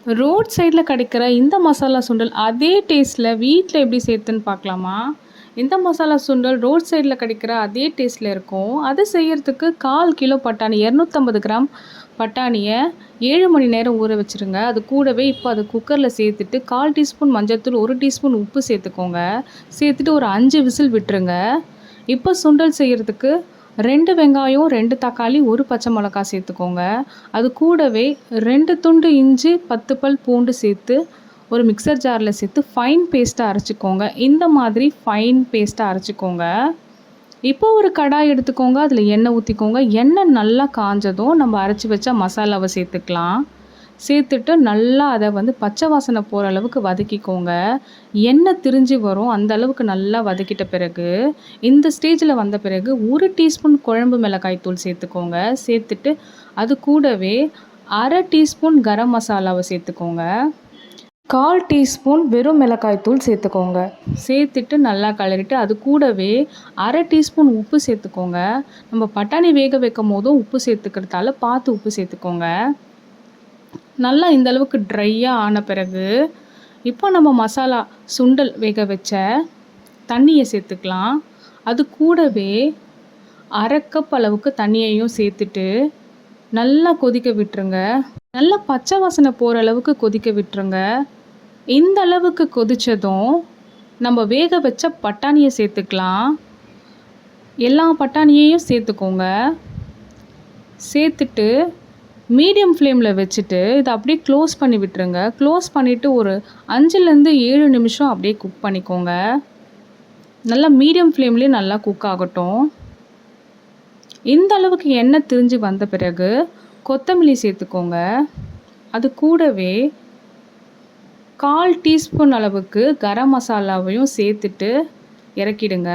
Road சைடில் கிடைக்கிற இந்த மசாலா சுண்டல் அதே டேஸ்ட்டில் வீட்டில் எப்படி சேர்த்துன்னு பார்க்கலாமா? இந்த மசாலா சுண்டல் ரோட் சைடில் கிடைக்கிற அதே டேஸ்ட்டில் இருக்கும். அது செய்யறதுக்கு 1/4 கிலோ பட்டாணி 250 கிராம் பட்டாணியை 7 மணி நேரம் ஊற வச்சுருங்க. அது கூடவே இப்போ அது குக்கரில் சேர்த்துட்டு 1/4 டீஸ்பூன் மஞ்சள்தூள் 1 டீஸ்பூன் உப்பு சேர்த்துக்கோங்க. சேர்த்துட்டு ஒரு 5 விசில் விட்டுருங்க. இப்போ சுண்டல் செய்கிறதுக்கு 2 வெங்காயம் 2 தக்காளி 1 பச்சை மிளகாய் சேர்த்துக்கோங்க. அது கூடவே 2 துண்டு இஞ்சி 10 பல் பூண்டு சேர்த்து ஒரு மிக்சர் ஜாரில் சேர்த்து ஃபைன் பேஸ்ட்டாக அரைச்சிக்கோங்க. இந்த மாதிரி ஃபைன் பேஸ்ட்டாக அரைச்சிக்கோங்க. இப்போ ஒரு கடாய் எடுத்துக்கோங்க. அதில் எண்ணெய் ஊற்றிக்கோங்க. எண்ணெய் நல்லா காஞ்சதும் நம்ம அரைச்சி வச்ச மசாலாவை சேர்த்துக்கலாம். சேர்த்துட்டு நல்லா அதை பச்சை வாசனை போகிற அளவுக்கு வதக்கிக்கோங்க. எண்ணெய் திரிஞ்சு வரும், அந்த அளவுக்கு நல்லா வதக்கிட்ட பிறகு இந்த ஸ்டேஜில் வந்த பிறகு 1 டீஸ்பூன் குழம்பு மிளகாய் தூள் சேர்த்துக்கோங்க. சேர்த்துட்டு அது கூடவே 1/2 டீஸ்பூன் கரம் மசாலாவை சேர்த்துக்கோங்க. 1/4 டீஸ்பூன் வெறும் மிளகாய் தூள் சேர்த்துக்கோங்க. சேர்த்துட்டு நல்லா கிளறிட்டு அது கூடவே 1/2 டீஸ்பூன் உப்பு சேர்த்துக்கோங்க. நம்ம பட்டாணி வேக வைக்கும் போதும் உப்பு சேர்த்துக்கிறதால பார்த்து உப்பு சேர்த்துக்கோங்க. நல்லா இந்த அளவுக்கு ட்ரையாக ஆன பிறகு இப்போ நம்ம மசாலா சுண்டல் வேக வச்ச தண்ணியை சேர்த்துக்கலாம். அது கூடவே 1/2 கப் அளவுக்கு தண்ணியையும் சேர்த்துட்டு நல்லா கொதிக்க விட்டுருங்க. நல்லா பச்சை வாசனை போகிற அளவுக்கு கொதிக்க விட்டுருங்க. இந்த அளவுக்கு கொதித்ததும் நம்ம வேக வச்ச பட்டாணியை சேர்த்துக்கலாம். எல்லா பட்டாணியையும் சேர்த்துக்கோங்க. சேர்த்துட்டு மீடியம் ஃப்ளேமில் வச்சுட்டு இதை அப்படியே க்ளோஸ் பண்ணி விட்டுருங்க. க்ளோஸ் பண்ணிவிட்டு ஒரு 5லேருந்து 7 நிமிஷம் அப்படியே குக் பண்ணிக்கோங்க. நல்லா மீடியம் ஃப்ளேம்லேயே நல்லா குக் ஆகட்டும். இந்த அளவுக்கு எண்ணெய் திரிஞ்சு வந்த பிறகு கொத்தமல்லி சேர்த்துக்கோங்க. அது கூடவே 1/4 டீஸ்பூன் அளவுக்கு கரம் மசாலாவையும் சேர்த்துட்டு இறக்கிடுங்க.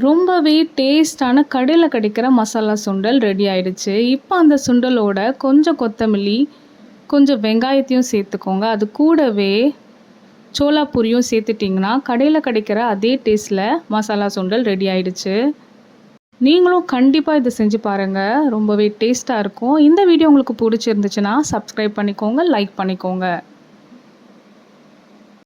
ரொம்பவே டேஸ்டான கடையில் கிடைக்கிற மசாலா சுண்டல் ரெடி ஆயிடுச்சு. இப்போ அந்த சுண்டலோட கொஞ்சம் கொத்தமல்லி கொஞ்சம் வெங்காயத்தையும் சேர்த்துக்கோங்க. அது கூடவே சோளாப்பூரியும் சேர்த்துட்டிங்கன்னா கடையில் கிடைக்கிற அதே டேஸ்ட்டில் மசாலா சுண்டல் ரெடி ஆயிடுச்சு. நீங்களும் கண்டிப்பாக இதை செஞ்சு பாருங்கள். ரொம்பவே டேஸ்ட்டாக இருக்கும். இந்த வீடியோ உங்களுக்கு பிடிச்சிருந்துச்சுன்னா சப்ஸ்கிரைப் பண்ணிக்கோங்க, லைக் பண்ணிக்கோங்க.